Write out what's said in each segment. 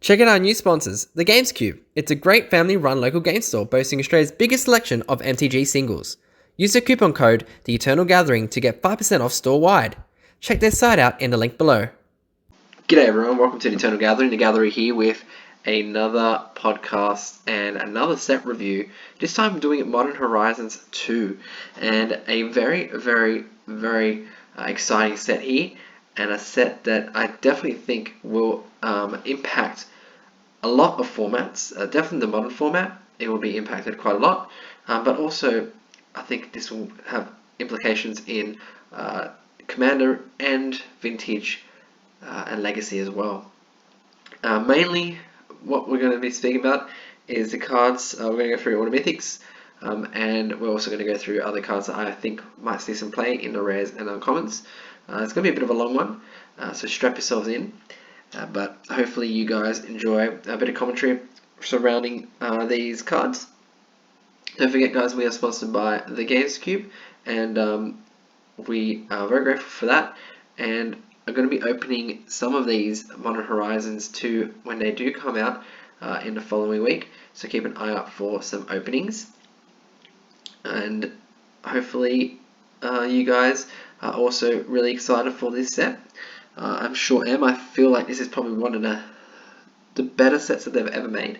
Check out our new sponsors, The Games Cube. It's a great family-run local game store boasting Australia's biggest selection of MTG singles. Use the coupon code The Eternal Gathering to get 5% off store-wide. Check their site out in the link below. G'day everyone, welcome to the Eternal Gathering. The Gatherer here with another podcast and another set review. This time I'm doing it Modern Horizons 2, and a very exciting set here, and a set that I definitely think will impact a lot of formats. Definitely the modern format, it will be impacted quite a lot, but also I think this will have implications in Commander and Vintage and Legacy as well. Mainly what we're going to be speaking about is the cards. We're going to go through all the mythics, and we're also going to go through other cards that I think might see some play in the rares and uncommons. It's going to be a bit of a long one, so strap yourselves in, but hopefully you guys enjoy a bit of commentary surrounding these cards. Don't forget guys, we are sponsored by the Games Cube, and we are very grateful for that, and are going to be opening some of these Modern Horizons 2 when they do come out in the following week, so keep an eye out for some openings, and hopefully you guys are also really excited for this set. I'm sure am. I feel like this is probably one of the better sets that they've ever made,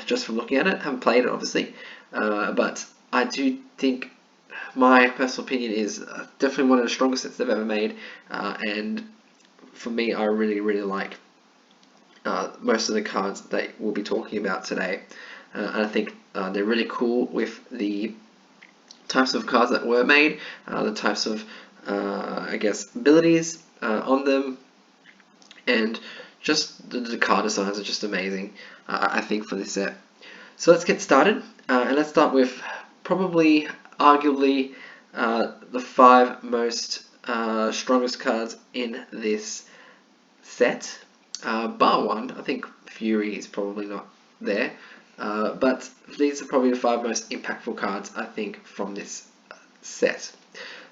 just from looking at it. I haven't played it obviously, but I do think my personal opinion is definitely one of the strongest sets they've ever made, and for me I really like most of the cards that we'll be talking about today, and I think they're really cool with the types of cards that were made, the types of I guess abilities on them, and just the card designs are just amazing, I think, for this set. So let's get started, and let's start with probably arguably the 5 most strongest cards in this set, bar one. I think Fury is probably not there, but these are probably the 5 most impactful cards I think from this set.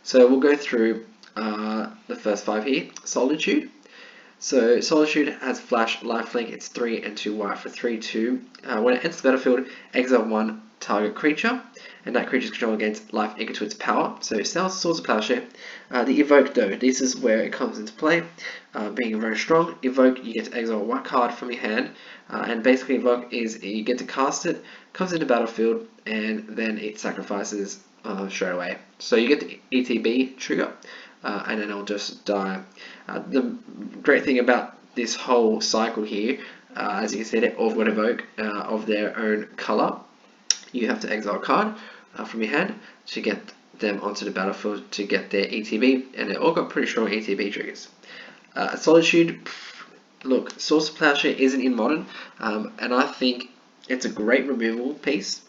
So we'll go through the first 5 here. Solitude. So Solitude has Flash, Lifelink. It's 3 and 2 white for 3/2. When it enters the battlefield, exile 1 target creature, and that creature's control gains life equal to its power. So Swords of Plowshare. The Evoke though, this is where it comes into play. Being very strong, Evoke, you get to exile a white card from your hand, and basically Evoke is you get to cast it, comes into battlefield, and then it sacrifices straight away. So you get the ETB trigger, and then it'll just die. The great thing about this whole cycle here, as you can see, they've all got Evoke of their own color. You have to exile a card from your hand to get them onto the battlefield to get their ETB, and they all got pretty strong ETB triggers. Solitude, look, Swords of Plowshare isn't in Modern, and I think it's a great removal piece.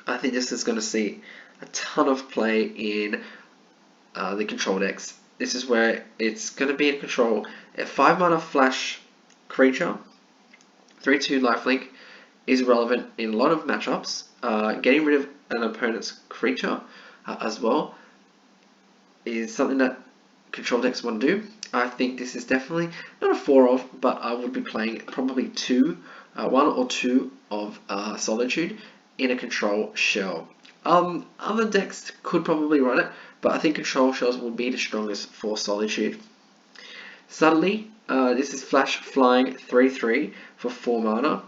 I think this is going to see a ton of play in the control decks. This is where it's going to be in control. A 5 mana flash creature, 3/2 lifelink, is relevant in a lot of matchups. Getting rid of an opponent's creature as well is something that control decks want to do. I think this is definitely not a 4 of, but I would be playing probably 1 or 2 of Solitude in a control shell. Other decks could probably run it, but I think control shells will be the strongest for Solitude. Subtly, this is Flash Flying 3/3 for 4 mana.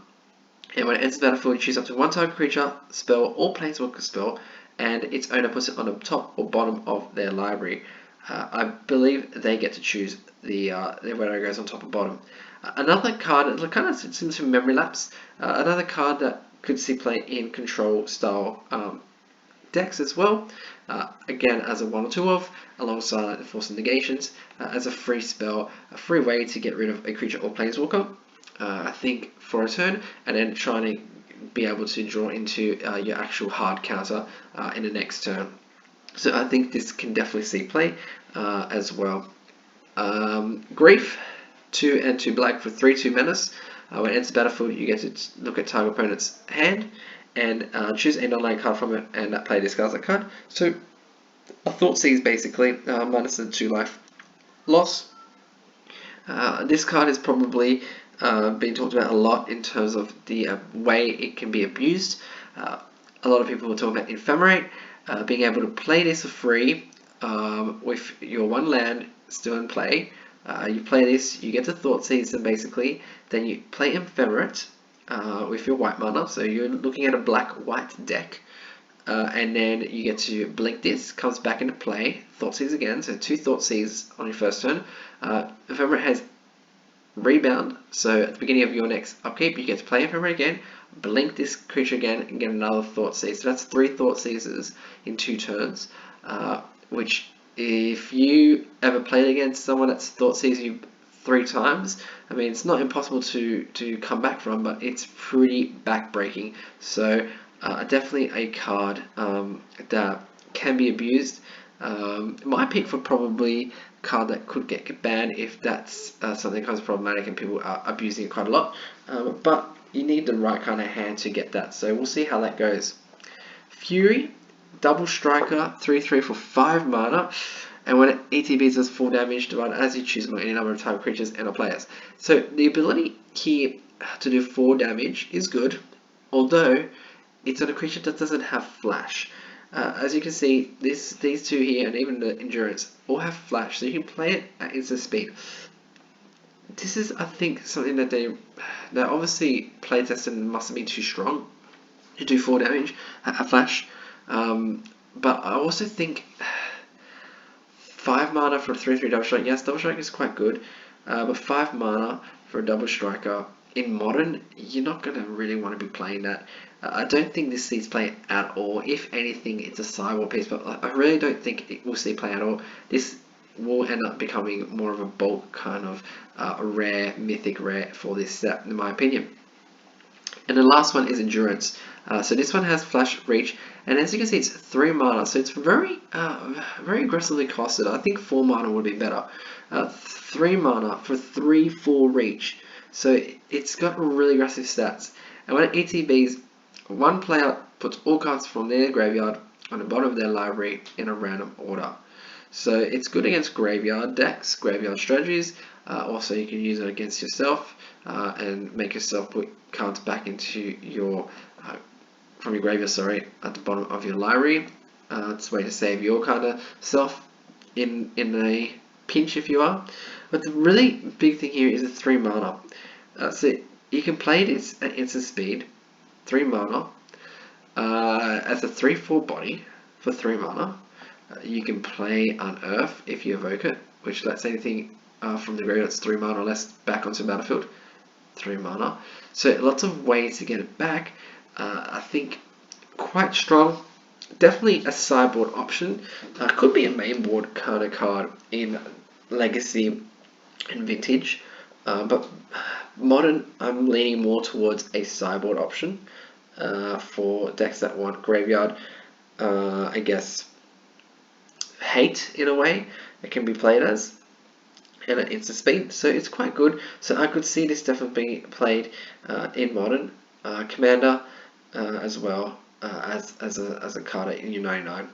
And when it enters the battlefield, you choose up to 1 target creature, spell, or planeswalker spell, and its owner puts it on the top or bottom of their library. I believe they get to choose whether it goes on top or bottom. Another card, it kind of seems to memory lapse. Another card that could see play in control style decks as well. Again, as a 1 or 2 of, alongside Force Negations, as a free spell, a free way to get rid of a creature or planeswalker. I think for a turn, and then trying to be able to draw into your actual hard counter in the next turn. So I think this can definitely see play as well. Grief, 2 and 2 black for 3/2 menace. When it enters the battlefield, you get to look at target opponent's hand and choose a non-land card from it, and that player discards that card. So a Thoughtseize basically, minus the 2 life loss. This card is probably been talked about a lot in terms of the way it can be abused. A lot of people will talk about Ephemerate, being able to play this for free with your one land still in play. You play this, you get to Thought Seize them basically, then you play Ephemerate with your white mana, so you're looking at a black-white deck. And then you get to blink this, comes back into play, Thought Seize again, so 2 Thought Seize on your first turn. Ephemerate has Rebound, so at the beginning of your next upkeep, you get to play Ephemerate again, blink this creature again, and get another Thought Seize. So that's 3 Thought Seizes in 2 turns, which if you ever played against someone that's Thought Seized you 3 times, I mean, it's not impossible to come back from, but it's pretty back-breaking. So definitely a card that can be abused. My pick for probably a card that could get banned if that's something that becomes problematic and people are abusing it quite a lot. But you need the right kind of hand to get that. So we'll see how that goes. Fury, double striker, 3/3 for 5 mana. And when it ETBs does 4 damage, divided as you choose among any number of type creatures and or players. So the ability here to do 4 damage is good, although it's on a creature that doesn't have flash. As you can see, these two here and even the endurance all have flash, so you can play it at instant speed. This is, I think, something that they obviously playtested and mustn't be too strong to do 4 damage at flash. But I also think 5 mana for a 3/3 double strike. Yes, double strike is quite good, but 5 mana for a double striker in Modern, you're not going to really want to be playing that. I don't think this sees play at all. If anything, it's a sideboard piece, but I really don't think it will see play at all. This will end up becoming more of a bulk kind of rare, mythic rare for this set, in my opinion. And the last one is Endurance. So this one has Flash Reach, and as you can see, it's 3 mana, so it's very aggressively costed. I think 4 mana would be better. 3 mana for 3/4 Reach, so it's got really aggressive stats. And when it ETBs, one player puts all cards from their graveyard on the bottom of their library in a random order. So it's good against graveyard decks, graveyard strategies. Also, you can use it against yourself and make yourself put cards back into your from your graveyard, at the bottom of your library. It's a way to save your kind of self in a pinch if you are. But the really big thing here is the 3 mana. So you can play this at instant speed, 3 mana, as a 3/4 body for 3 mana. You can play Unearth if you evoke it, which lets anything from the graveyard that's 3 mana or less back onto the battlefield. 3 mana. So lots of ways to get it back. I think quite strong. Definitely a sideboard option. Could be a mainboard kind of card in Legacy and Vintage. But Modern, I'm leaning more towards a sideboard option for decks that want graveyard, I guess, hate in a way. It can be played as. And at instant speed, so it's quite good. So I could see this definitely being played in Modern, Commander as well as a card at U99.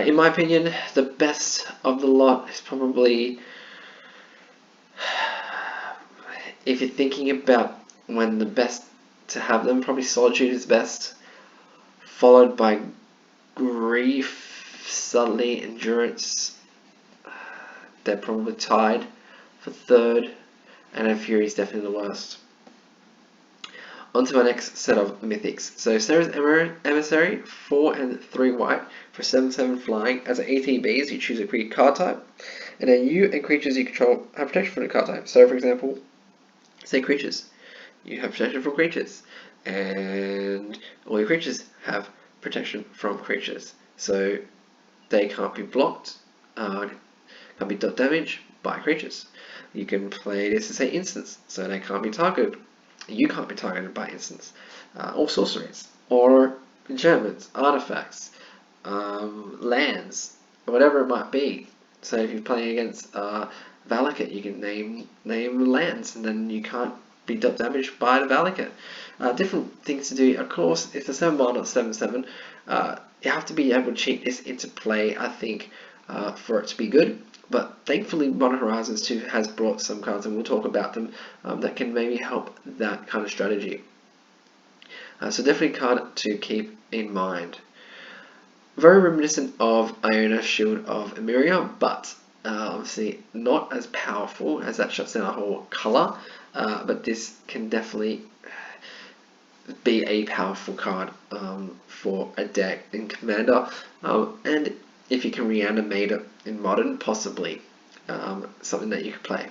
In my opinion, the best of the lot is probably, if you're thinking about when the best to have them, probably Solitude is best, followed by Grief, Subtly, Endurance. They're probably tied for 3rd, and then Fury is definitely the worst. On to my next set of mythics. So Sarah's Emissary, 4 and 3 white for 7/7 flying. As an ETBs, you choose a creature card type, and then you and creatures you control have protection from the card type. So for example, say creatures. You have protection from creatures, and all your creatures have protection from creatures. So they can't be blocked, can't be dealt damage by creatures. You can play this as say instants, so they can't be targeted. You can't be targeted by instants, or sorceries, or enchantments, artifacts, lands, whatever it might be. So if you're playing against Valakut, you can name lands, and then you can't be dealt damage by the Valakut. Different things to do. Of course, it's a 7 mana, 7/7. You have to be able to cheat this into play, I think, for it to be good. But thankfully, Modern Horizons 2 has brought some cards, and we'll talk about them, that can maybe help that kind of strategy. So definitely a card to keep in mind. Very reminiscent of Iona Shield of Emeria, but obviously not as powerful, as that shuts down a whole color. But this can definitely be a powerful card for a deck in Commander, and if you can reanimate it in Modern, possibly something that you could play.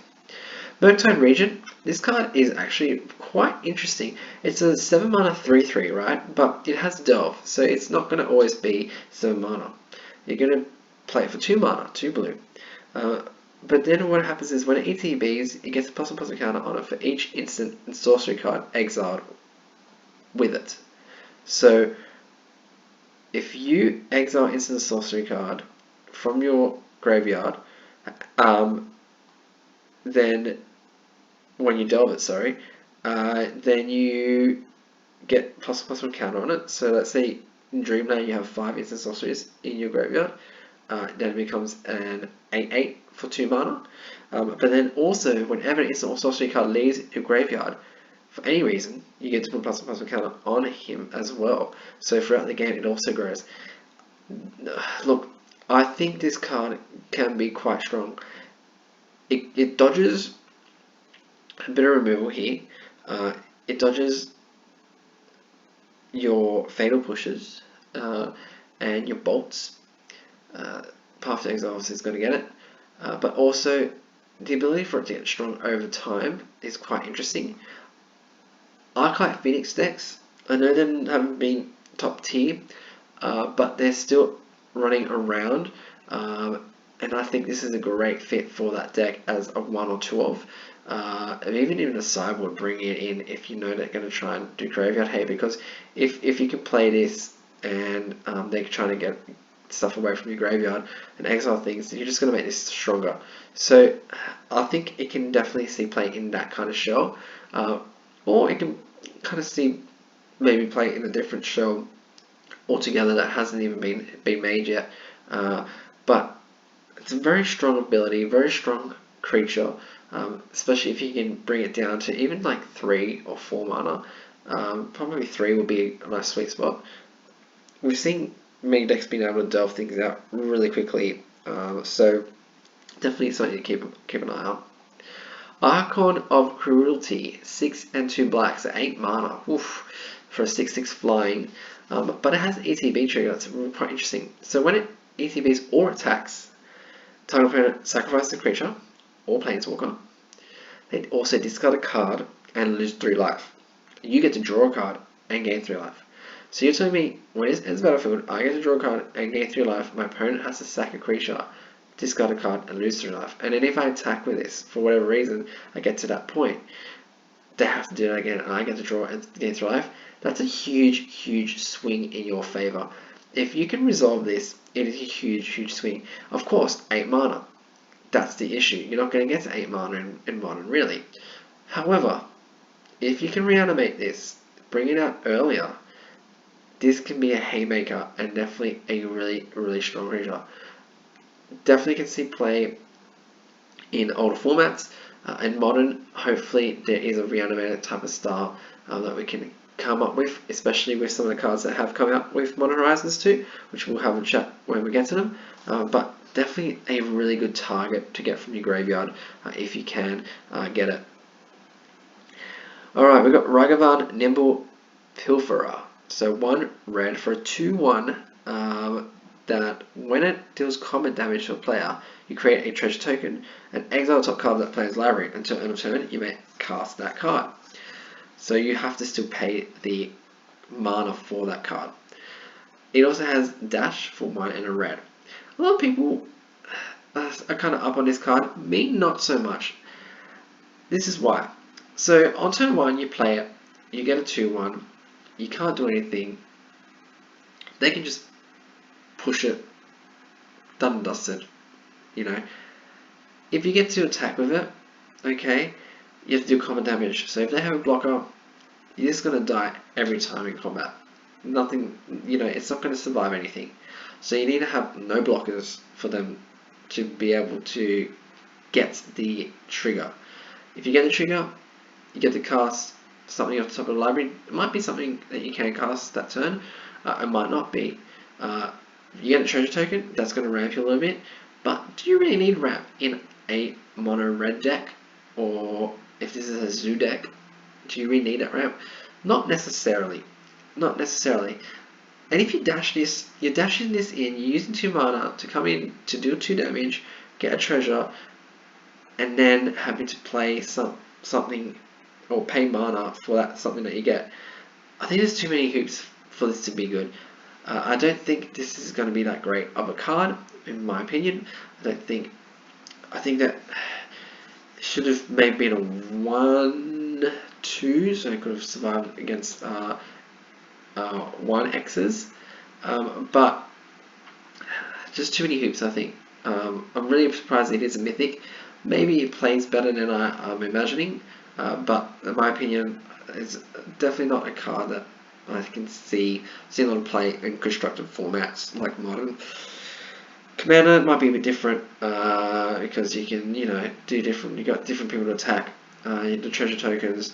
Murktide Regent, this card is actually quite interesting. It's a 7 mana 3/3, right? But it has Delve, so it's not going to always be 7 mana. You're going to play it for 2 mana, 2 blue. But then what happens is when it ETBs, it gets a +1/+1 counter on it for each instant and sorcery card exiled with it. So if you exile instant sorcery card from your graveyard, then when you delve it, then you get +1/+1 counter on it. So let's say in Dreamland you have 5 instant sorceries in your graveyard, then it becomes an 8/8 for 2 mana. But then also, whenever an instant or sorcery card leaves your graveyard, for any reason, you get to put +1/+1 counter on him as well. So throughout the game, it also grows. Look, I think this card can be quite strong. It dodges a bit of removal here. It dodges your Fatal Pushes and your Bolts. Path to Exile obviously is going to get it. But also, the ability for it to get strong over time is quite interesting. Archive Phoenix decks, I know them haven't been top tier, but they're still running around, and I think this is a great fit for that deck as a 1 or 2 of. And even a sideboard, bring it in if you know they're going to try and do graveyard hate, because if you can play this and they're trying to get stuff away from your graveyard and exile things, you're just going to make this stronger. So I think it can definitely see play in that kind of shell, or it can kind of see maybe play in a different shell altogether that hasn't even been made yet. But it's a very strong ability, very strong creature, especially if you can bring it down to even like 3 or 4 mana. Probably 3 will be a nice sweet spot. We've seen many decks being able to delve things out really quickly, so definitely something to keep an eye on. Archon of Cruelty, 6 and 2 blacks at 8 mana, for a 6/6 flying, but it has an ETB trigger. That's quite interesting. So when it ETBs or attacks, target opponent sacrifices a creature or planeswalker. They also discard a card and lose 3 life. You get to draw a card and gain 3 life. So you're telling me when it ends the battlefield, I get to draw a card and gain 3 life. My opponent has to sack a creature, discard a card, and lose 3 life. And then if I attack with this, for whatever reason, I get to that point, they have to do that again, and I get to draw and gain 3 life. That's a huge, huge swing in your favor. If you can resolve this, it is a huge, huge swing. Of course, 8 mana. That's the issue. You're not going to get to 8 mana in Modern, really. However, if you can reanimate this, bring it out earlier, this can be a haymaker and definitely a really, really strong creature. Definitely can see play in older formats. In Modern, hopefully there is a reanimated type of style that we can come up with, especially with some of the cards that have come out with Modern Horizons 2, which we'll have a chat when we get to them. But definitely a really good target to get from your graveyard if you can get it. Alright, we've got Ragavan, Nimble, Pilfera. So 1 red for a 2/1 that when it deals combat damage to a player, you create a treasure token and exile the top card of that player's library. Until end of turn, you may cast that card. So you have to still pay the mana for that card. It also has dash for 1 and a red. A lot of people are kind of up on this card. Me, not so much. This is why. So on turn 1, you play it. You get a 2/1. You can't do anything. They can just push it. Done and dusted. You know. If you get to attack with it, okay, you have to do combat damage. So if they have a blocker, you're just going to die every time in combat. Nothing, it's not going to survive anything. So you need to have no blockers for them to be able to get the trigger. If you get the trigger, you get to cast something off the top of the library. It might be something that you can cast that turn. It might not be. You get a treasure token, that's going to ramp you a little bit. But do you really need ramp in a mono red deck? Or if this is a zoo deck, do you really need that ramp? Not necessarily. Not necessarily. And if you dash this, you're dashing this in, you're using 2 mana to come in to do 2 damage, get a treasure, and then having to play something or pay mana for that something that you get. I think there's too many hoops for this to be good. I don't think this is going to be that great of a card, in my opinion. I think that it should have maybe been a 1/2, so it could have survived against 1Xs. But just too many hoops, I think. I'm really surprised it is a mythic. Maybe it plays better than I'm imagining, but in my opinion, it's definitely not a card that I can see a lot of play in constructed formats like Modern. Commander might be a bit different because you can, do different. You got different people to attack. The treasure tokens,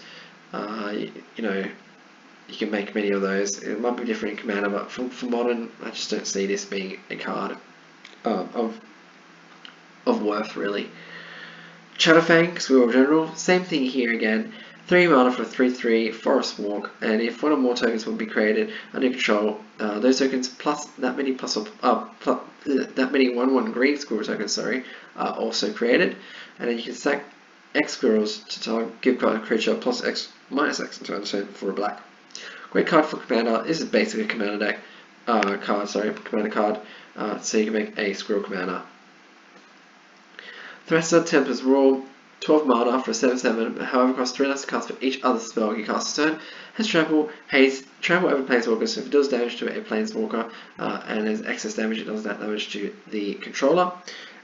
you can make many of those. It might be different in Commander, but for Modern, I just don't see this being a card of worth really. Chatterfang, Squirrel General, same thing here again. 3 mana for 3/3 Forest Walk, and if one or more tokens will be created under control, those tokens plus that many that many 1/1 green squirrel tokens, are also created, and then you can stack X squirrels to give a creature plus X minus X into turn for a black. Great card for Commander. This is basically a Commander deck Commander card, so you can make a Squirrel Commander. Thresher Tempest Roar, 12 mana for a 7/7, however costs 3 less to cast for each other spell you cast this turn. Has trample, haste, trample over planeswalkers, so if it does damage to a planeswalker and there's excess damage, it does that damage to the controller.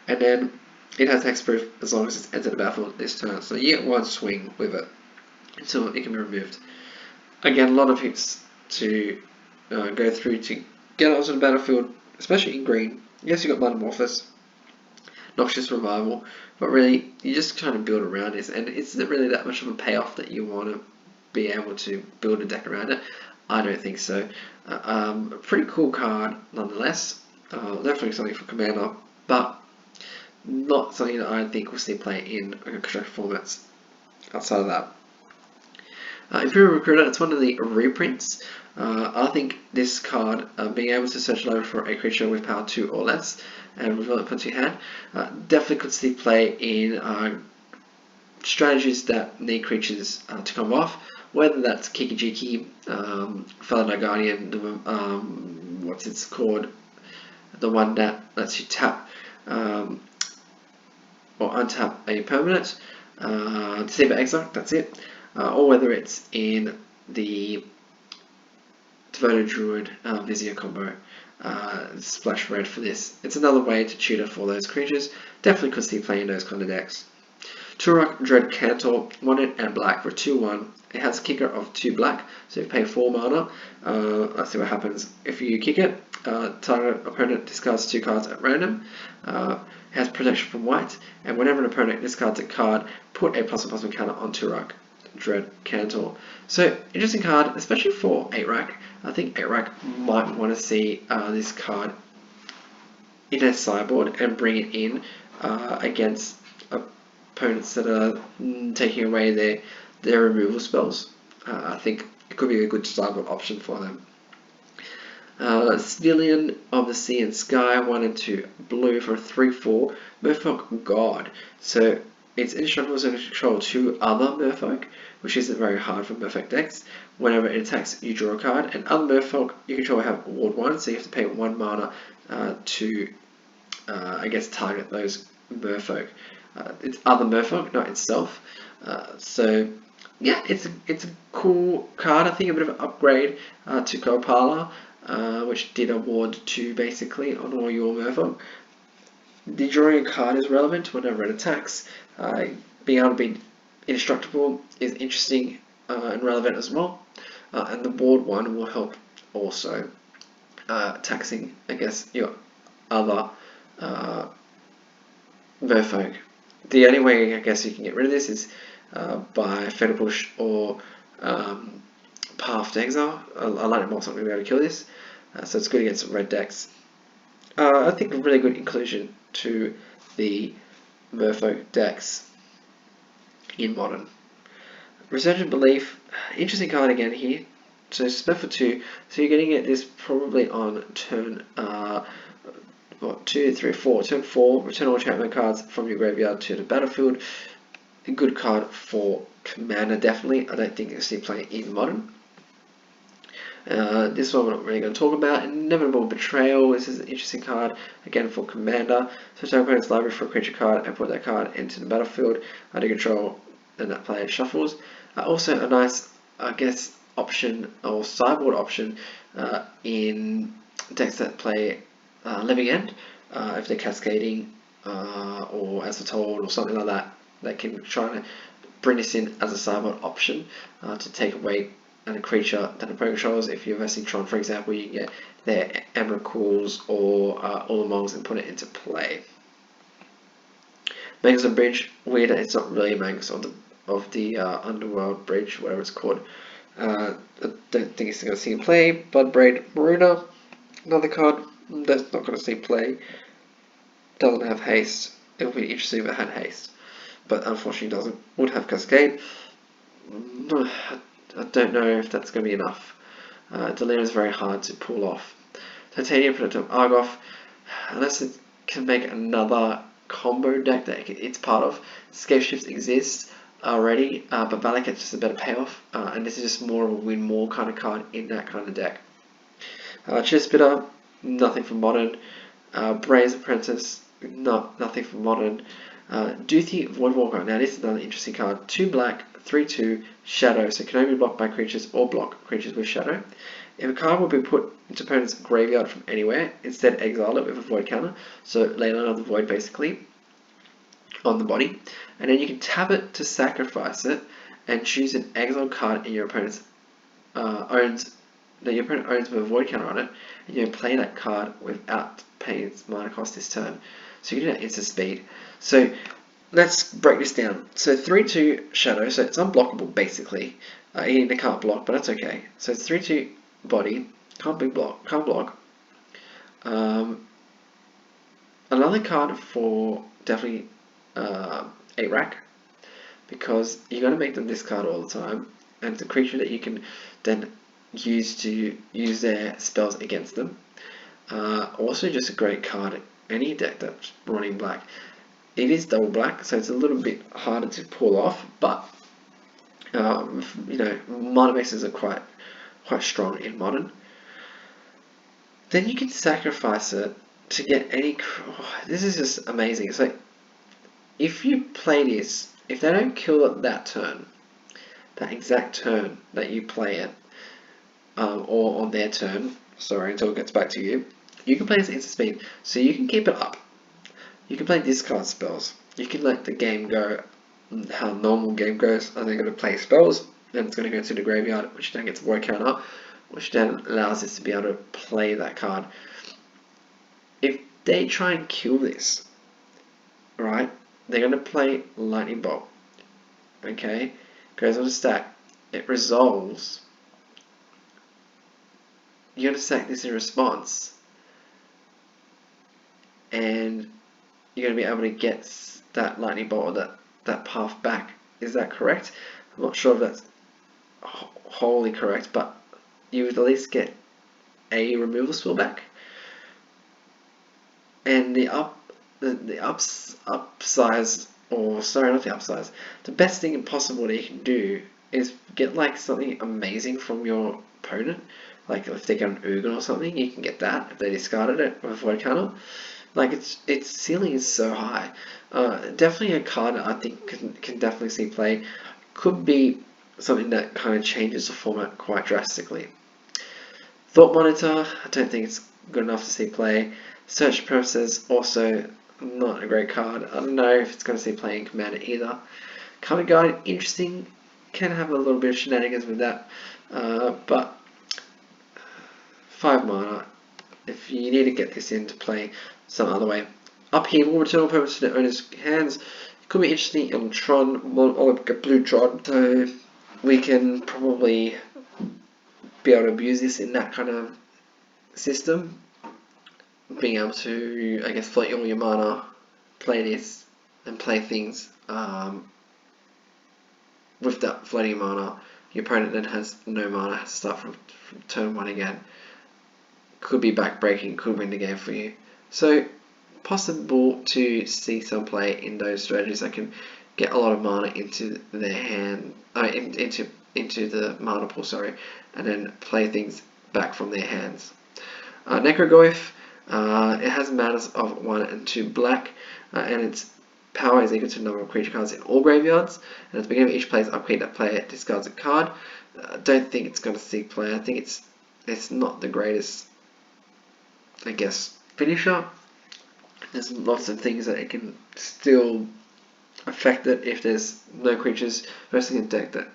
And then it has hexproof as long as it's entered the battlefield this turn, so you get 1 swing with it until it can be removed. Again, a lot of hits to go through to get onto the battlefield, especially in green. Yes, you got Metamorphosis, Noxious Revival, but really you just kind of build around this, and it's not really that much of a payoff that you want to be able to build a deck around it. I don't think so. Pretty cool card nonetheless. Definitely something for Commander, but not something that I think we'll see play in constructed formats outside of that. Imperial Recruiter, it's one of the reprints. I think this card, being able to search low for a creature with power 2 or less, and reveal it onto your hand, definitely could see play in strategies that need creatures to come off, whether that's Kiki Jiki, Felidar Guardian, what's it's called, the one that lets you tap or untap a permanent, Deceiver Exile, that's it. Or whether it's in the Devoted Druid Vizier combo. Splash red for this. It's another way to tutor for those creatures. Definitely could see playing those kind of decks. Turok Dread Cantor, 1 and black for 2/1. It has a kicker of 2 black, so you pay 4 mana. Let's see what happens. If you kick it, target opponent discards 2 cards at random. It has protection from white, and whenever an opponent discards a card, put a +1/+1 counter on Turok Dread Cantor. So, interesting card, especially for 8-rack. I think 8-rack might want to see this card in a sideboard and bring it in against opponents that are taking away their removal spells. I think it could be a good sideboard option for them. Civilian of the Sea and Sky, 1 and 2 blue for 3/4 Merfolk God. So it's indestructible to control 2 other Merfolk, which isn't very hard for Merfolk decks. Whenever it attacks, you draw a card, and other Merfolk you control have Ward 1, so you have to pay 1 mana to, target those Merfolk. It's other Merfolk, not itself. So yeah, it's a cool card. I think a bit of an upgrade to Gopala, which did a Ward 2 basically on all your Merfolk. The drawing a card is relevant whenever it attacks. Being able to be indestructible is interesting and relevant as well. And the Ward 1 will help also taxing, your other Merfolk. The only way I guess you can get rid of this is by Feather Push or Path to Exile. A Lightning Bolt's not going to be able to kill this, so it's good against some red decks. I think a really good inclusion to the Merfolk decks in Modern. Resurgent Belief, interesting card again here. So it's spent for 2, so you're going to get this probably on turn 2, 3, 4. Turn 4, return all enchantment cards from your graveyard to the battlefield. A good card for Commander, definitely. I don't think you'll see play in Modern. This one we're not really going to talk about. Inevitable Betrayal. This is an interesting card, again for Commander. Search your opponent's library for a creature card and put that card into the battlefield under control, and that player shuffles. Also a nice, I guess, option or sideboard option in decks that play Living End, if they're cascading or as told or something like that. They can try to bring this in as a sideboard option to take away a creature that the opponent controls. If you're versing Tron, for example, you can get their Emrakul's or Ulamog's and put it into play. Magus of Bridge, weird, it's not really a Magus of the Underworld Bridge, whatever it's called. I don't think it's going to see play. Bloodbraid Maruna, another card that's not going to see play. Doesn't have haste. It would be interesting if it had haste, but unfortunately doesn't. Would have Cascade. I don't know if that's going to be enough. Delirium is very hard to pull off. Titanium, put it to Argoth, unless it can make another combo deck that it's part of. Scape Shifts exists already, but Valak gets just a better payoff, and this is just more of a win more kind of card in that kind of deck. Chispitter, nothing for Modern. Bray's Apprentice, nothing for Modern. Duthi Voidwalker, now this is another interesting card. 2 black, 3/2, Shadow, so it can only be blocked by creatures or block creatures with Shadow. If a card will be put into opponent's graveyard from anywhere, instead exile it with a Void counter, so lay on the Void basically on the body, and then you can tap it to sacrifice it and choose an exiled card in your opponent's that your opponent owns with a Void counter on it, and you can play that card without paying its mana cost this turn. So you can do that instant speed. So let's break this down. So 3/2 Shadow, so it's unblockable basically. It can't block, but that's okay. So it's 3/2 body, can't block. Another card for definitely 8 rack, because you're going to make them discard all the time, and it's a creature that you can then use their spells against them. Also just a great card in any deck that's running black. It is double black, so it's a little bit harder to pull off, but mana bases are quite strong in Modern. Then you can sacrifice it to get any. This is just amazing. It's like if you play this, if they don't kill it that turn, that exact turn that you play it, or on their turn, sorry, until it gets back to you, you can play this instant speed, so you can keep it up. You can play discard spells. You can let the game go how normal game goes, and they're going to play spells, then it's going to go to the graveyard, which then gets Void counter, which then allows us to be able to play that card. If they try and kill this, right, they're going to play Lightning Bolt. Okay, goes on the stack. It resolves. You're going to stack this in response, and you're going to be able to get that Lightning Bolt or that path back. Is that correct? I'm not sure if that's wholly correct, but you would at least get a removal spell back. And the upsize, or sorry, not the upsize, the best thing possible that you can do is get like something amazing from your opponent. Like if they get an Ugin or something, you can get that if they discarded it with a Void counter. Like its ceiling is so high. Definitely a card that I think can definitely see play. Could be something that kind of changes the format quite drastically. Thought Monitor, I don't think it's good enough to see play. Search Premises, also not a great card. I don't know if it's going to see play in Commander either. Coming Guide, interesting. Can have a little bit of shenanigans with that. But 5 mana. If you need to get this into play some other way, Upheaval, return all permanents to their owner's hands. It could be interesting on Tron, or like a blue Tron, so we can probably be able to abuse this in that kind of system. Being able to, I guess, float all your mana, play this, and play things with that floating mana. Your opponent then has no mana, has to start from turn 1 again. Could be backbreaking, could win the game for you. So, possible to see some play in those strategies that can get a lot of mana into their hand, into the mana pool, sorry, and then play things back from their hands. Necrogoyf, it has manas of 1 and 2 black, and its power is equal to the number of creature cards in all graveyards, and at the beginning of each play's upkeep, that player discards a card. Don't think it's going to see play. I think it's not the greatest, I guess, finisher. There's lots of things that it can still affect it if there's no creatures versus a deck that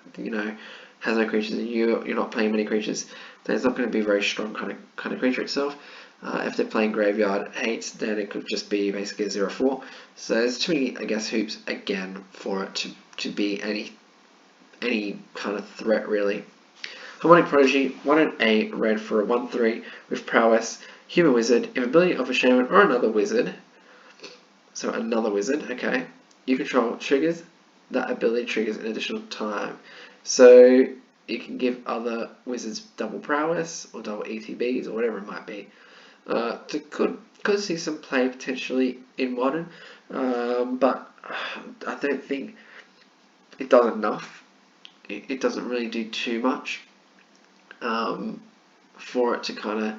has no creatures and you're not playing many creatures. Then it's not going to be a very strong kind of creature itself. If they're playing graveyard 8, then it could just be basically a 0/4. So there's too many, I guess, hoops again for it to be any kind of threat really. Harmonic Prodigy, 1 and a red for a 1/3 with prowess. Human Wizard, if ability of a shaman or another wizard, okay, you control triggers, that ability triggers an additional time. So you can give other wizards double prowess or double ETBs or whatever it might be. Could see some play potentially in Modern, but I don't think it does enough. It doesn't really do too much for it to kind of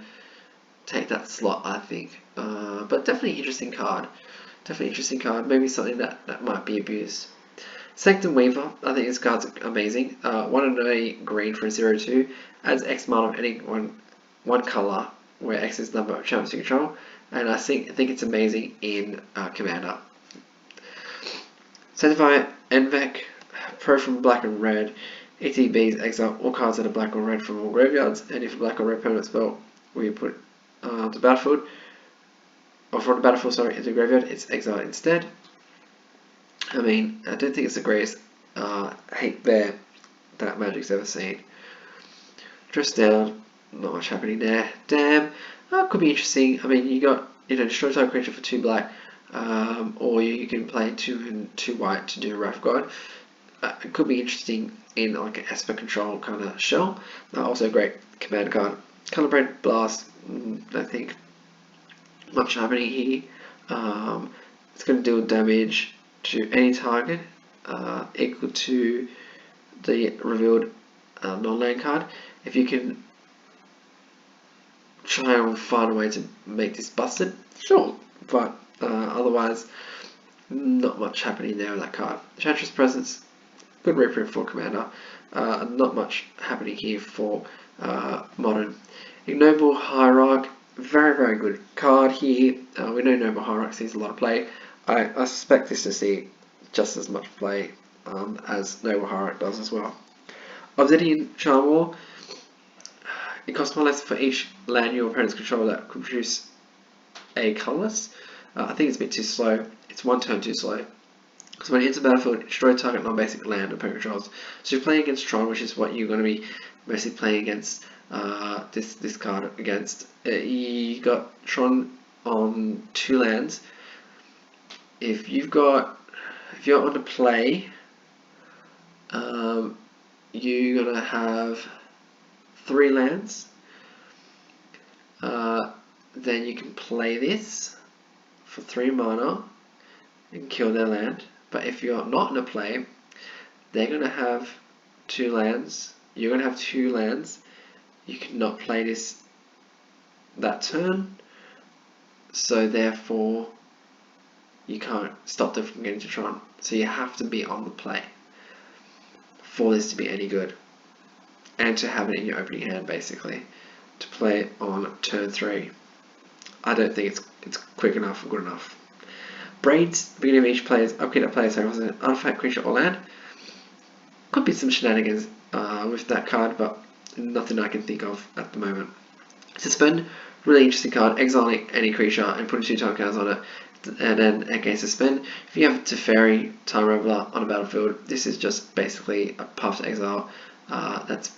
take that slot, I think. But definitely interesting card. Maybe something that might be abused. Sanctum Weaver, I think this card's amazing. 1 and a green for a 0/2. Adds X mana of any one colour, where X is the number of champions you control. And I think it's amazing in Commander. Sanctify Envec, pro from black and red. ETBs exile all cards that are black or red from all graveyards, and if a black or red permanent spell we put to battlefield, or from the battlefield, sorry, into the graveyard, it's exiled instead. I mean, I don't think it's the greatest hate bear that Magic's ever seen. Dress down, not much happening there. Damn, could be interesting. I mean, you got destroy type creature for 2 black, or you can play 2 and 2 white to do a Wrath God. It could be interesting in like an Esper control kind of shell. Also a great command card. Calibrated Blast, I think much happening here. It's going to deal damage to any target equal to the revealed non-land card. If you can try and find a way to make this busted, sure, but otherwise not much happening there with that card. Enchantress Presence, good reprint for Commander. Not much happening here for Modern. Ignoble Hierarch, very, very good card here. We know Noble Hierarch sees a lot of play. I suspect this to see just as much play as Noble Hierarch does as well. Obsidian Charm Wall, it costs 1 less for each land your opponents control that could produce a colorless. I think it's a bit too slow. It's 1 turn too slow. So when it hits the battlefield, destroy target non-basic land opponent controls. So you're playing against Tron, which is what you're going to be mostly playing against this card against. You got Tron on 2 lands. If you're on the play, you're gonna have 3 lands. Then you can play this for 3 mana and kill their land. But if you're not in a play, they're gonna have 2 lands. You're gonna have 2 lands. You cannot play this that turn. So therefore, you can't stop them from getting to Tron. So you have to be on the play for this to be any good. And to have it in your opening hand, basically. To play it on turn 3. I don't think it's quick enough or good enough. Braids, beginning of each player's upkeep that player sacrifices an artifact, creature, or land. Could be some shenanigans with that card, but nothing I can think of at the moment. Suspend, really interesting card. Exiling any creature and putting 2 time counters on it. And then against suspend, if you have Teferi, Time Reveler on a battlefield, this is just basically a Path to Exile that's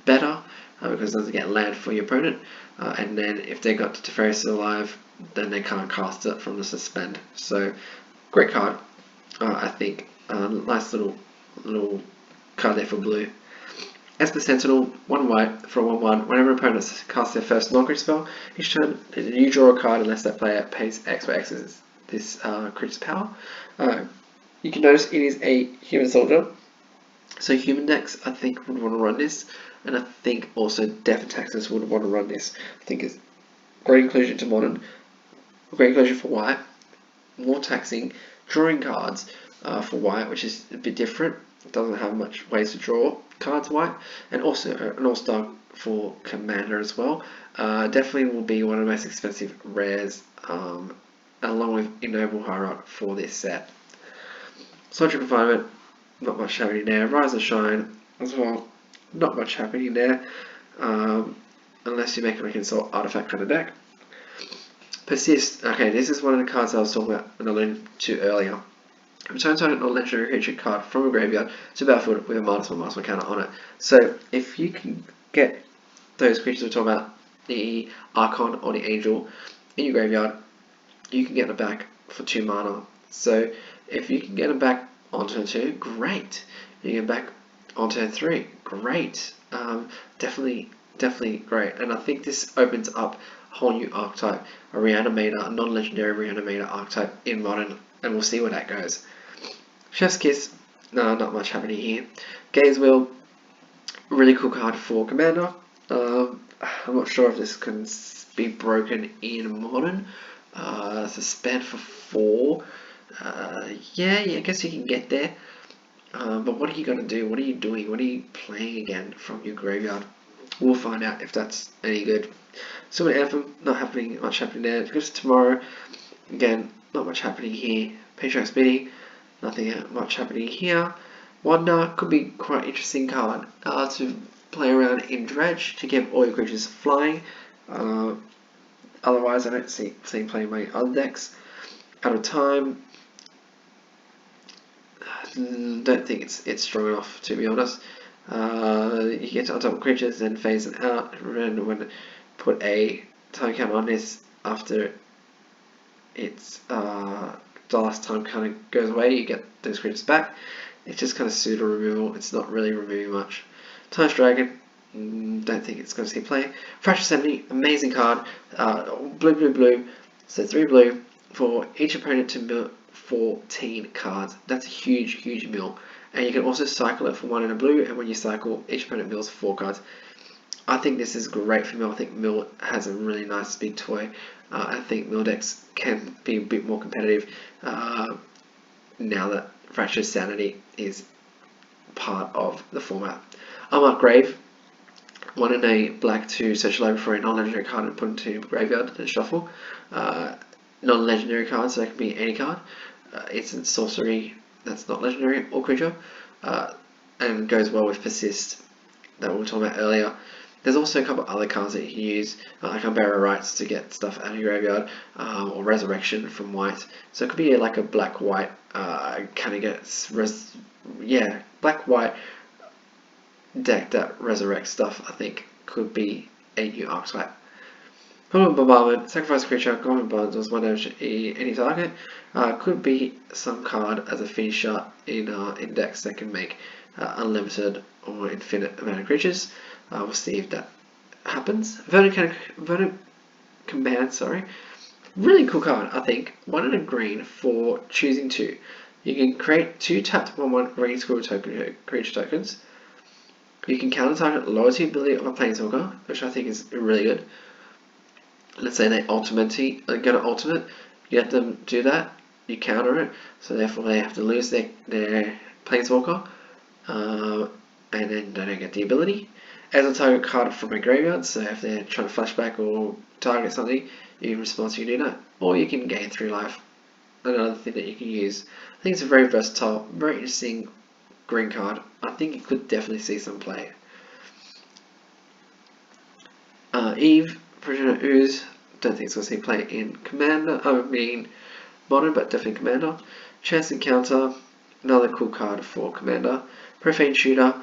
better because it doesn't get land for your opponent. And then if they got Teferi still alive, then they can't cast it from the suspend. So great card, I think. Nice little card there for blue. Esper Sentinel, 1 white for a 1/1. Whenever an opponent casts their first non-crit spell, each turn you draw a card unless that player pays X, where X is this creature's power. You can notice it is a human soldier, so human decks I think would want to run this, and I think also Death and Taxes would want to run this. I think it's great inclusion to modern, great inclusion for white, more taxing, drawing cards for white, which is a bit different. It doesn't have much ways to draw cards white, and also an all-star for commander as well. Definitely will be one of the most expensive rares, along with Ignoble Hierarch for this set. Social Confinement, not much happening there. Rise and Shine as well, not much happening there, unless you make a Reconcile Artifact kind of deck. Persist, okay, this is one of the cards I was talking about and I alluded to earlier. Return target non-legendary creature card from a graveyard to battlefield with a -1/-1 counter on it. So if you can get those creatures we're talking about, the Archon or the Angel, in your graveyard, you can get them back for 2 mana. So if you can get them back on turn 2, great. You get them back on turn 3, great. Definitely great. And I think this opens up a whole new archetype, a Reanimator, a non-legendary Reanimator archetype in Modern, and we'll see where that goes. Chef's Kiss, no, not much happening here. Gaze Wheel, really cool card for Commander. I'm not sure if this can be broken in Modern. Suspend for 4. Yeah, I guess you can get there. But what are you going to do? What are you doing? What are you playing again from your graveyard? We'll find out if that's any good. Summon Anthem, not much happening there. Because tomorrow, again, not much happening here. Patriarch's Bidding, nothing much happening here. Wonder could be quite interesting card to play around in Dredge to get all your creatures flying. Otherwise, I don't see playing my other decks. Out of Time, don't think it's strong enough, to be honest. You get to untap creatures, then phase them out, and when put a time count on this after it's the last time kind of goes away, you get those creatures back. It's just kind of pseudo removal. It's not really removing much. Time's Dragon, don't think it's going to see play. Fracture Sanity, amazing card. Blue. So 3 blue for each opponent to mill 14 cards. That's a huge mill. And you can also cycle it for 1 in a blue, and when you cycle, each opponent mills 4 cards. I think this is great for Mill. I think Mill has a really nice big toy. I think Mill decks can be a bit more competitive now that Fractured Sanity is part of the format. Unmarked Grave, 1 in a black to search library for a non-legendary card and put into graveyard and shuffle. Non-legendary card, so that can be any card. It's a sorcery that's not legendary or creature, and goes well with Persist that we were talking about earlier. There's also a couple of other cards that you can use, like Unbearer Rights to get stuff out of your graveyard, or Resurrection from white. So it could be like a black-white kind of gets black-white deck that resurrects stuff. I think could be a new archetype. Goblin Bombardment, sacrifice creature, Goblin Bombardment, 1 damage any target. Could be some card as a finisher in decks that can make unlimited or infinite amount of creatures. We'll see if that happens. Verdant Command, really cool card, I think. 1 in a green for choosing 2. You can create 2 tapped 1/1 green squirrel creature tokens. You can counter target loyalty ability of a planeswalker, which I think is really good. Let's say they get an ultimate, you let them do that, you counter it, so therefore they have to lose their planeswalker, and then they don't get the ability. As a target card from a graveyard, so if they're trying to flashback or target something, you can respond to do that, or you can gain 3 life. Another thing that you can use. I think it's a very versatile, very interesting green card. I think it could definitely see some play. Eve, Prisoner Ooze, don't think it's going to see play in Commander. Modern, but definitely Commander. Chance Encounter, another cool card for Commander. Profane Shooter,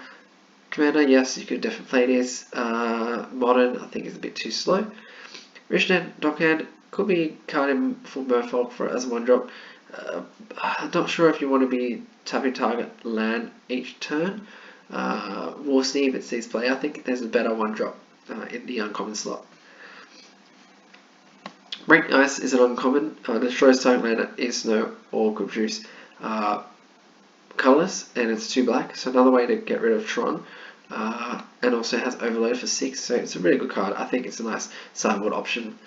Commander, yes, you could definitely play this. Modern, I think is a bit too slow. Richland, Dockhand, could be card in for Merfolk for as a 1-drop. I'm not sure if you want to be tapping target land each turn. We'll see if it sees play. I think there's a better 1-drop in the uncommon slot. Break Ice is an uncommon. Destroys target land that is snow or could produce colorless, and it's 2 black. So another way to get rid of Tron. And also has Overload for 6, so it's a really good card. I think it's a nice sideboard option.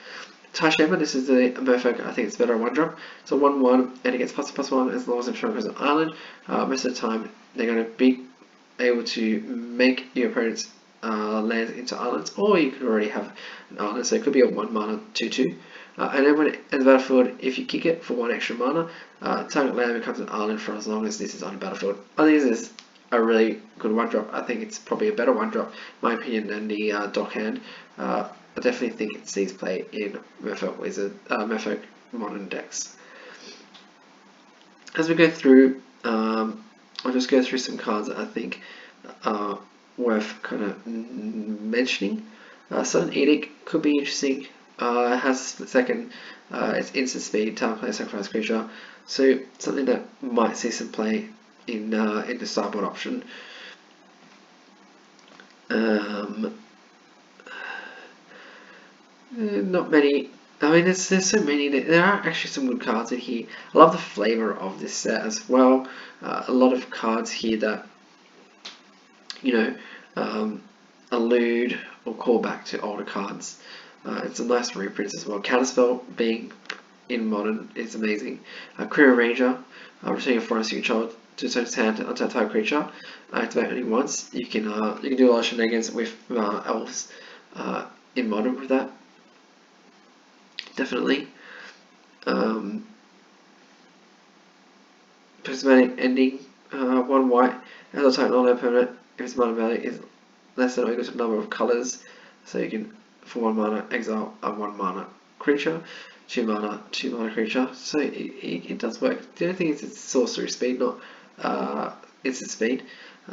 Tashema, this is the Merfolk, I think it's better on 1-drop. So 1/1, and it gets +1/+1 as long as the Tron goes on island. Most of the time, they're going to be able to make your opponent's lands into islands, or you could already have an island, so it could be a 1-mana 2/2. And then when it enters the battlefield, if you kick it for 1 extra mana, target land becomes an island for as long as this is on the battlefield. I think this is a really good 1-drop. I think it's probably a better 1-drop, in my opinion, than the Dockhand. I definitely think it sees play in Merfolk Merfolk modern decks. As we go through, I'll just go through some cards that I think are worth kind of mentioning. Sudden Edict could be interesting. It has a split second, it's instant speed, time play, sacrifice creature, so something that might see some play in the sideboard option. Not many. I mean, there's so many. There are actually some good cards in here. I love the flavor of this set as well. A lot of cards here that allude or call back to older cards. It's a nice reprints as well. Counterspell being in modern is amazing. Career Ranger, returning a forest you control to its own hand to untap target creature. Activate only once. You can do a lot of shenanigans with elves in modern with that. Definitely. Prismatic Ending, 1 white, as a type non-permanent if its mana value is less than or equal to the number of colors. So you can, for 1 mana, exile a 1 mana creature, 2 mana, 2 mana creature. So it does work. The only thing is it's sorcery speed, not instant speed.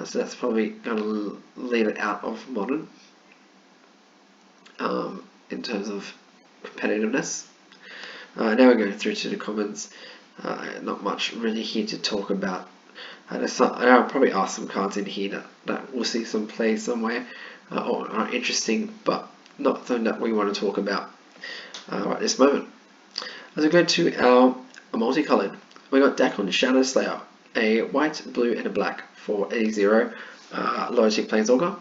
So that's probably going to leave it out of modern in terms of competitiveness. Now we're going through to the commons. Not much really here to talk about. I'll probably ask some cards in here that we'll see some play somewhere or are interesting, but not something that we want to talk about at this moment. As we go to our multicolored, we got Dakon Shadow Slayer, a white, blue, and a black for a 0 loyalty planeswalker.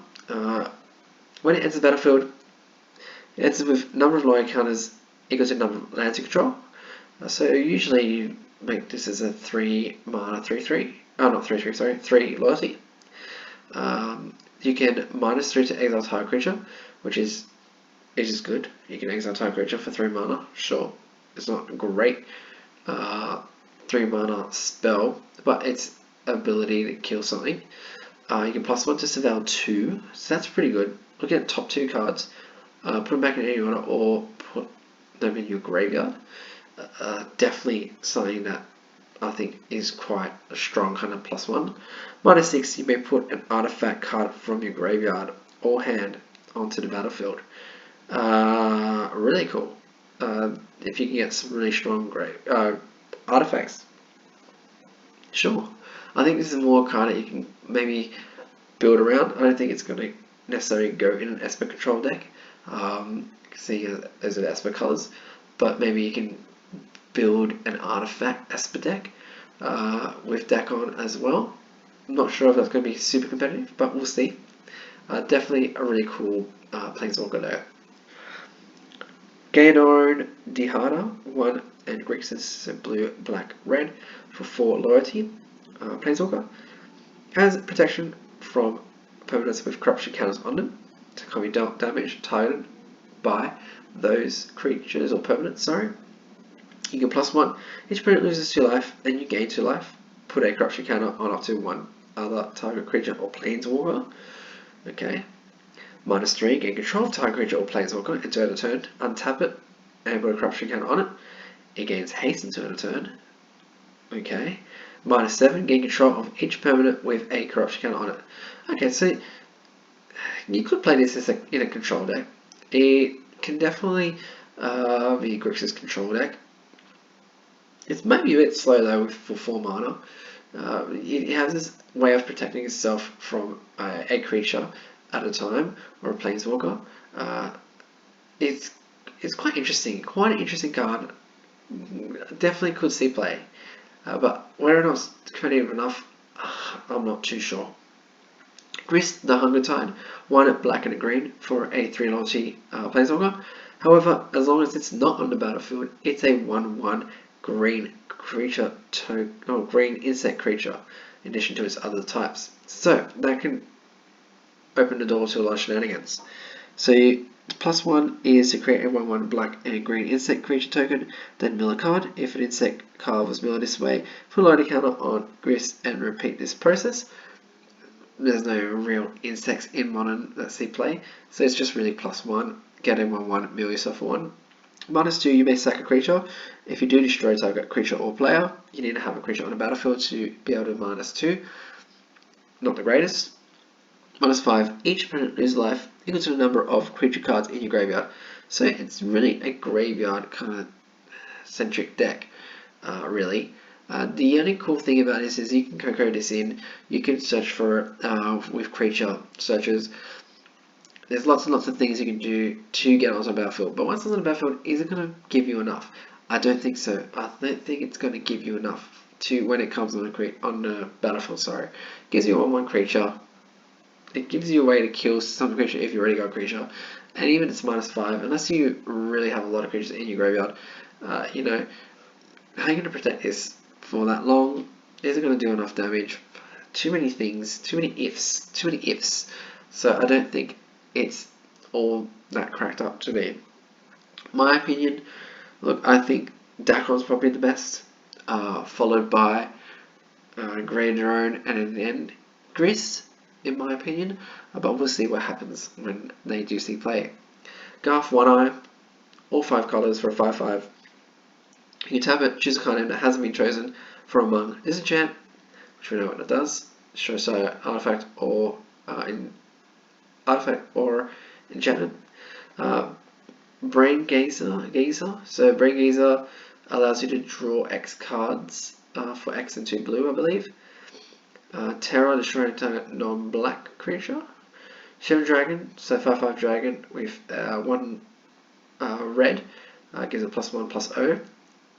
When it enters the battlefield, it enters with number of loyalty counters equal to number of lands you control. So usually you make this as a 3 mana 3/3. Oh, not 3/3, sorry, 3 loyalty. You can -3 to exile target creature, which is good. You can exile target creature for 3 mana, sure. It's not great 3 mana spell, but its ability to kill something. You can +1 to surveil 2, so that's pretty good. Look at top 2 cards, put them back in any order or put them in your graveyard. Definitely something that I think is quite a strong kind of +1. -6, you may put an artifact card from your graveyard or hand onto the battlefield. Really cool. If you can get some really strong artifacts. Sure. I think this is more a card that you can maybe build around. I don't think it's going to necessarily go in an Esper control deck, seeing as it Esper colors, but maybe you can build an artifact Esper deck with Dakon as well. I'm not sure if that's going to be super competitive, but we'll see. Definitely a really cool planeswalker there. Ganon Dihada, 1 and Grixis, so blue, black, red for 4 loyalty. Planeswalker has protection from permanents with corruption counters on them, so can't be dealt damage targeted by those creatures or permanents, sorry. You can +1, each opponent loses 2 life and you gain 2 life. Put a corruption counter on up to 1 other target creature or planeswalker. Okay. -3, gain control of target creature or planeswalker until end of turn. Untap it and put a corruption counter on it. it gains haste until end of turn. Okay. -7, gain control of each permanent with a corruption counter on it. Okay, so you could play this as in a control deck. It can definitely be Grixis control deck. It's maybe a bit slow though for 4 mana. It has this way of protecting itself from a creature at a time, or a planeswalker. It's quite interesting. Quite an interesting card. Definitely could see play. But whether or not it's competitive enough, I'm not too sure. Grist the Hunger Tide, 1 black and a green for a 3 loyalty planeswalker. However, as long as it's not on the battlefield, it's a 1/1 green creature green insect creature, in addition to its other types. So that can open the door to a lot of shenanigans. So +1 is to create a 1/1 black and green insect creature token, then mill a card. If an insect card was milled this way, put a loading counter on Grist and repeat this process. There's no real insects in Modern that see play, so it's just really +1. Get a 1/1, mill yourself a 1. -2, you may sack a creature. If you do destroy target creature or player, you need to have a creature on the battlefield to be able to -2. Not the greatest. -5, each opponent loses life equal to the number of creature cards in your graveyard. So it's really a graveyard kind of centric deck, really. The only cool thing about this is you can co-code this in. You can search for it with creature searches. There's lots and lots of things you can do to get onto the battlefield. But once it's on the battlefield, is it going to give you enough? I don't think so. I don't think it's going to give you enough to when it comes on the battlefield. Sorry, it gives you a 1/1 creature. It gives you a way to kill some creature if you already got a creature, and even it's -5, unless you really have a lot of creatures in your graveyard. How are you going to protect this for that long? Is it going to do enough damage? Too many things, too many ifs. So I don't think it's all that cracked up to be. My opinion, look, I think Dacron's probably the best, followed by Grand Drone, and in the end, Grist, in my opinion. But we'll see what happens when they do see play. Garth, One Eye, all 5 colors for a 5/5. You can tap it, choose a card name that hasn't been chosen from among Disenchant, which we know what it does. Show side artifact or enchantment. Brain Gazer. So Brain Gazer allows you to draw X cards for X and 2 blue, I believe. Terror, destroying target non-black creature. Shivan Dragon, so 5/5 dragon with 1 red, gives it +1/+0.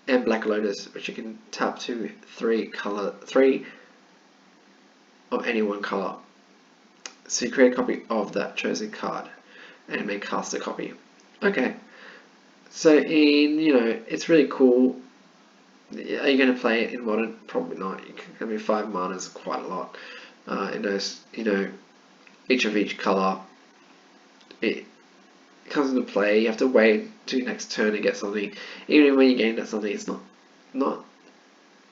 And Black Lotus, which you can tap to 3 of any one color. So you create a copy of that chosen card and may cast a copy. Okay, so it's really cool. Are you going to play it in Modern? Probably not. I mean, 5 mana is quite a lot. In those, each color, it comes into play. You have to wait to next turn to get something. Even when you gain that something, it's not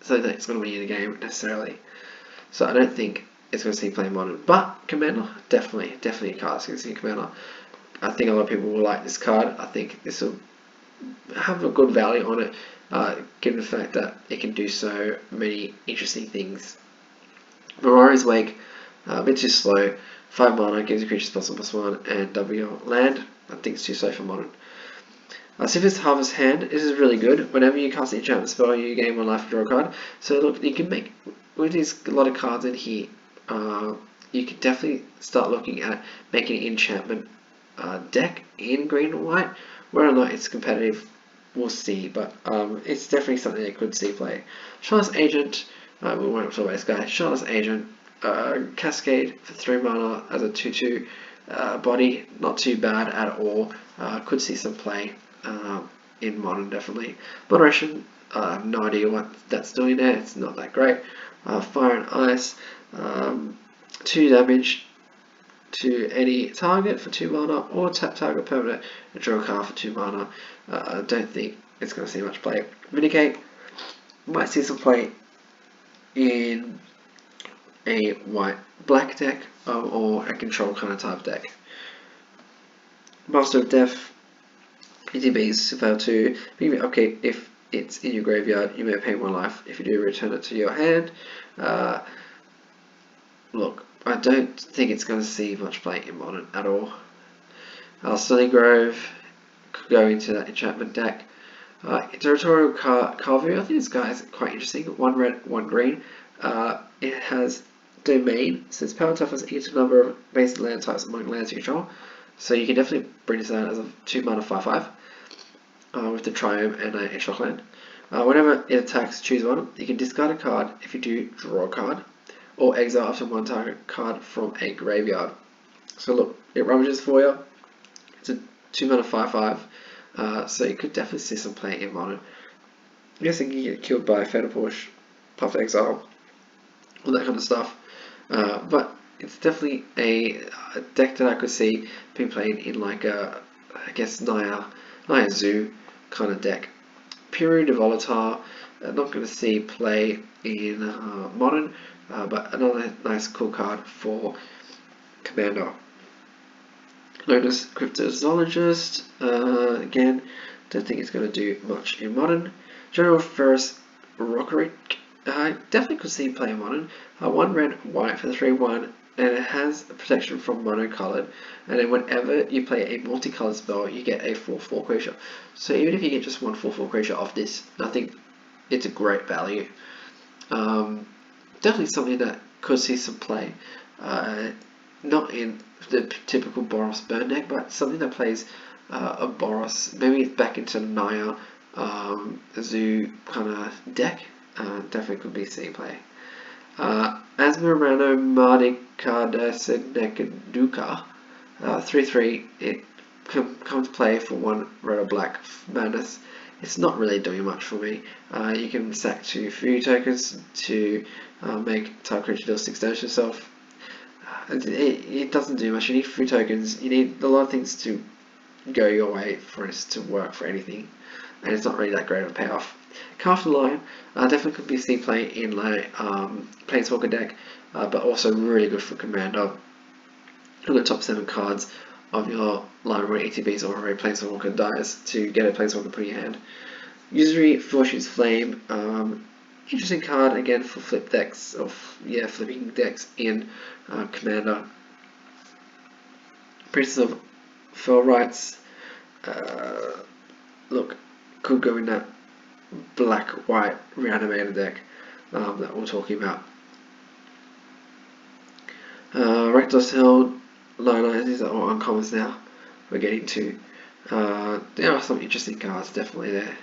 so that it's going to win you the game necessarily. So I don't think it's going to see play Modern. But Commander, definitely a card that's going to see Commander. I think a lot of people will like this card. I think this will have a good value on it, given the fact that it can do so many interesting things. Mirari's Wake, a bit too slow. 5 mana, gives you creatures +1/+1, and W land. I think it's too slow for Modern. Sifis Harvest Hand, this is really good. Whenever you cast an enchantment spell, you gain 1 life and draw a card. So look, you can make, with these a lot of cards in here, you can definitely start looking at making an enchantment deck in green and white. Whether or not it's competitive, we'll see, but it's definitely something that could see play. Charlotte's Agent, we won't talk about this guy. Charlotte's Agent, Cascade for 3 mana as a 2/2 body, not too bad at all. Could see some play in Modern, definitely. Moderation, I have no idea what that's doing there. It's not that great. Fire and Ice, 2 damage to any target for 2 mana, or tap target permanent and draw a card for 2 mana. I don't think it's going to see much play. Mitigate, might see some play in a white-black deck, or a control kind of type deck. Master of Death, ETBs, fail to, okay, if it's in your graveyard, you may pay 1 life. If you do, return it to your hand. Look, I don't think it's going to see much play in Modern at all. Sunny Grove could go into that enchantment deck. Territorial Carvu, I think this guy is quite interesting. 1 red, 1 green. It has Domain, so its power toughness equal to the number of basic land types among lands you control. So you can definitely bring this out as a 2 mana 5/5 with the Triumph and an extra land. Whenever it attacks, choose one. You can discard a card. If you do, draw a card, or exile up to 1 target card from a graveyard. So look, it rummages for you. It's a 2 mana 5/5. So you could definitely see some play in Modern. I'm guessing you get killed by Feather Push, Puff Exile, all that kind of stuff. But it's definitely a deck that I could see being played in like a, I guess, Naya Zoo kind of deck. Puri de Volatar, not going to see play in Modern, but another nice cool card for Commander. Lotus Cryptozoologist, again, don't think it's going to do much in Modern. General Ferris Rockery, definitely could see play in Modern. 1 red, white for the 3/1, and it has protection from monocolored. And then whenever you play a multicolored spell, you get a 4/4 creature. So even if you get just 1 4/4 creature off this, I think it's a great value. Definitely something that could see some play. Not in the typical Boros burn deck, but something that plays a Boros, maybe back into Naya Zoo kind of deck. Definitely could be seeing play. Asmirano Madikadasenekaduka, 3/3. It can come to play for 1 red or black madness. It's not really doing much for me. You can sack 2 food tokens to make target creature deal 6 damage to yourself. It doesn't do much. You need food tokens. You need a lot of things to go your way for it to work for anything, and it's not really that great of a payoff. Calf the Line, definitely could be seen play in like Planeswalker deck, but also really good for Commander. On the top 7 cards of your line where ETBs or a Planeswalker dies to get a Planeswalker put in your hand. Usury Fortune's Flame, interesting card again for flip decks, flipping decks in Commander. Princess of Fellrights, look, could go in that black-white reanimated deck that we're talking about. Rector's Hill, Lionized, these are all uncommons now. We're getting to. There are some interesting cards definitely there.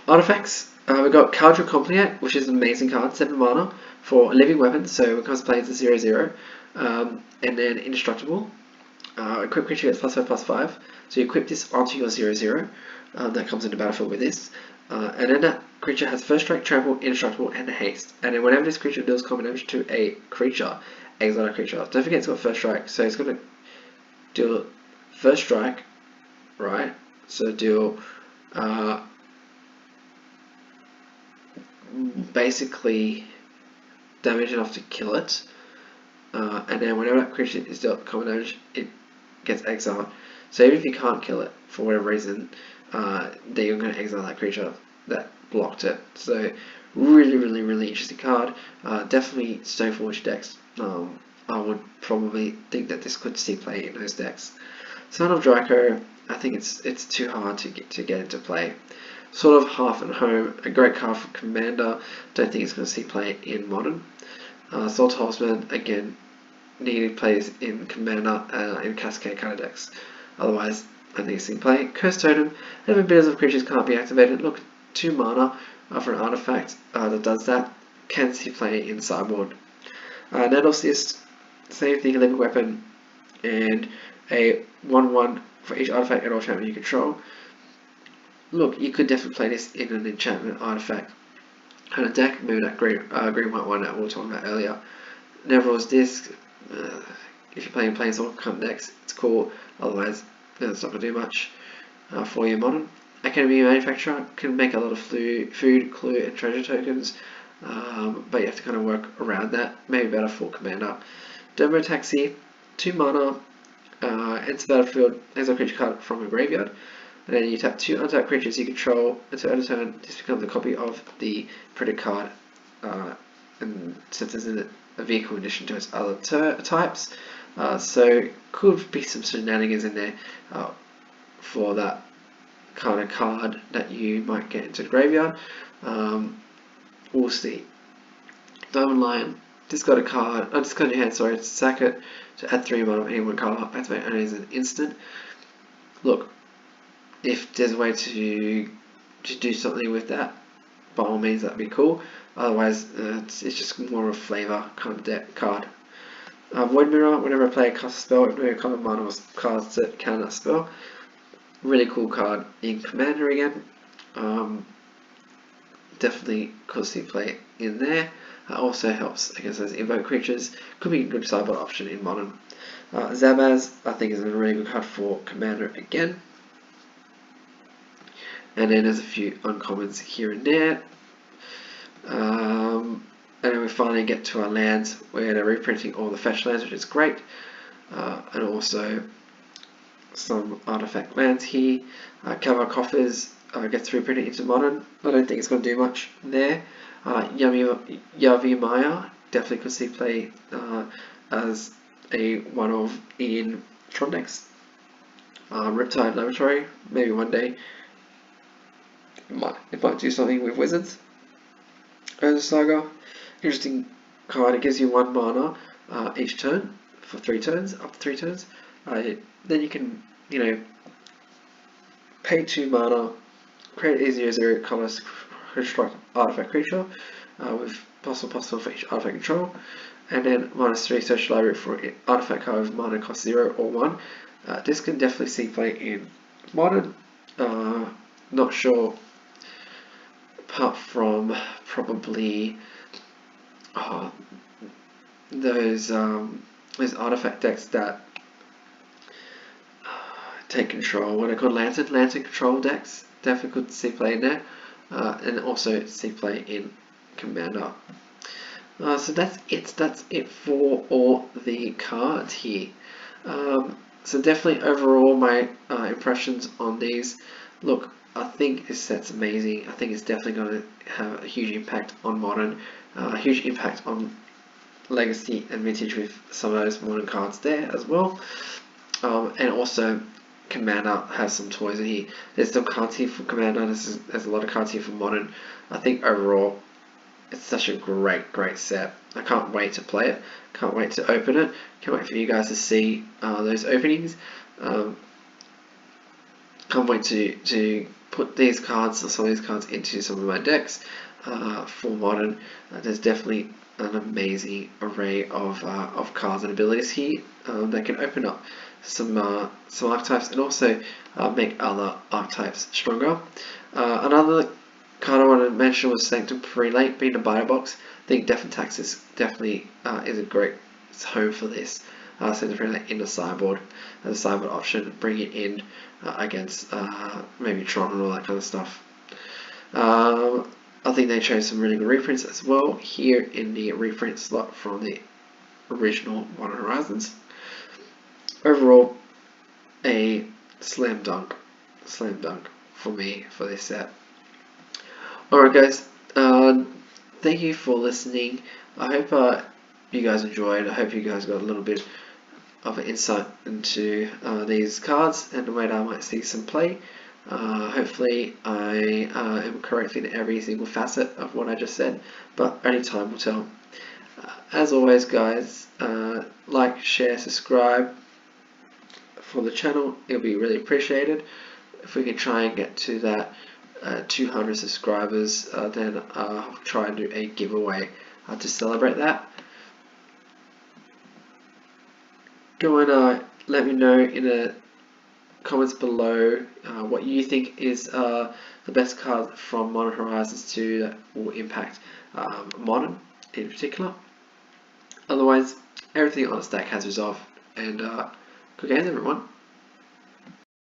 Artifacts. We've got Caldra Compliant, which is an amazing card, 7 mana for Living Weapons, so it comes to play as a 0/0. And then Indestructible. Equip creature gets +5/+5. So you equip this onto your 0/0. That comes into battlefield with this. And then that creature has First Strike, Trample, Indestructible, and Haste. And then whenever this creature deals combat damage to a creature, exile a creature. Don't forget it's got First Strike, so it's going to deal First Strike, right? So deal basically damage enough to kill it. And then whenever that creature is dealt combat damage, it gets exiled. So even if you can't kill it for whatever reason, then you're going to exile that creature that blocked it. So really interesting card. Definitely Stoneforge decks. I would probably think that this could see play in those decks. Son of Draco, I think it's too hard to get into play. Sort of Half and Home, a great card for Commander. Don't think it's going to see play in Modern. Salt Horseman, again, needed plays in Commander in Cascade kind of decks. Otherwise, I think it's in play. Curse Totem, 11 billions of creatures can't be activated. Look, 2 mana for an artifact that does that. Can see play in sideboard. Nettle Cyst, same thing, a living weapon, and a 1/1 for each artifact and enchantment you control. Look, you could definitely play this in an enchantment artifact kind of deck, maybe that green-white one that we were talking about earlier. Neville's Disc, if you're playing Planeswalker kind of decks, it's cool, otherwise it's not going to do much for your Modern. Academy Manufacturer can make a lot of food, clue, and treasure tokens, but you have to kind of work around that, maybe better for Commander. Dermo Taxi, 2 mana, enter battlefield, exile creature card from a graveyard. And then you tap 2 untapped creatures you control until end of turn. This becomes a copy of the printed card, and since it's in a vehicle in addition to its other types. So could be some shenanigans in there for that kind of card that you might get into the graveyard. We'll see. Diamond Lion, discard a card, discard your hand, sorry, to sack it, to add 3 mana of any one color, activate only as an instant. Look, if there's a way to do something with that, by all means that'd be cool. Otherwise, it's just more of a flavor kind of deck card. Void Mirror, whenever a player casts a spell, if no common mana was cards that counter that spell. Really cool card in Commander again. Definitely could see play in there. Also helps against those invoke creatures. Could be a good sideboard option in Modern. Zabaz, I think, is a really good card for Commander again. And then there's a few uncommons here and there. And then we finally get to our lands where they're reprinting all the fetch lands, which is great. And also some artifact lands here. Cavar Coffers gets reprinted into Modern. I don't think it's going to do much there. Yavi Maya definitely could see play as a one-of in Tron decks. Riptide Laboratory, maybe one day. It might do something with Wizards. Urza Saga, interesting card. It gives you 1 mana each turn for 3 turns, up to 3 turns. Then you can, pay 2 mana, create a 0/0 colorless construct artifact creature with possible for each artifact control, and then -3 search library for an artifact card with mana cost 0 or 1. This can definitely see play in Modern. Not sure, apart from probably those artifact decks that take control. What are called Lantern control decks. Definitely could see play in there, and also see play in Commander. So that's it for all the cards here. So definitely overall my impressions on these. Look, I think this set's amazing. I think it's definitely going to have a huge impact on Modern, a huge impact on Legacy and Vintage with some of those Modern cards there as well. And also Commander has some toys in here. There's some cards here for Commander. There's a lot of cards here for Modern. I think overall it's such a great set. I can't wait to play it. Can't wait to open it. Can't wait for you guys to see those openings. Can't wait to put these cards or some of these cards into some of my decks for Modern. There's definitely an amazing array of cards and abilities here that can open up some archetypes and also make other archetypes stronger. Another card I want to mention was Sanctum Prelate, being a buy box. I think Death is definitely is a great home for this. Sanctum Prelate in the sideboard as a sideboard option. Bring it in against maybe Tron and all that kind of stuff. I think they chose some really good reprints as well here in the reprint slot from the original Modern Horizons. Overall, a slam dunk for me for this set. Alright guys, thank you for listening. I hope you guys enjoyed. I hope you guys got a little bit of an insight into these cards and the way that I might see some play. Hopefully I am correct in every single facet of what I just said, but only time will tell. As always guys, like, share, subscribe for the channel. It'll be really appreciated. If we can try and get to that 200 subscribers, then I'll try and do a giveaway to celebrate that. Go and let me know in the comments below what you think is the best card from Modern Horizons 2 that will impact Modern in particular. Otherwise, everything on the stack has resolved, and good games everyone.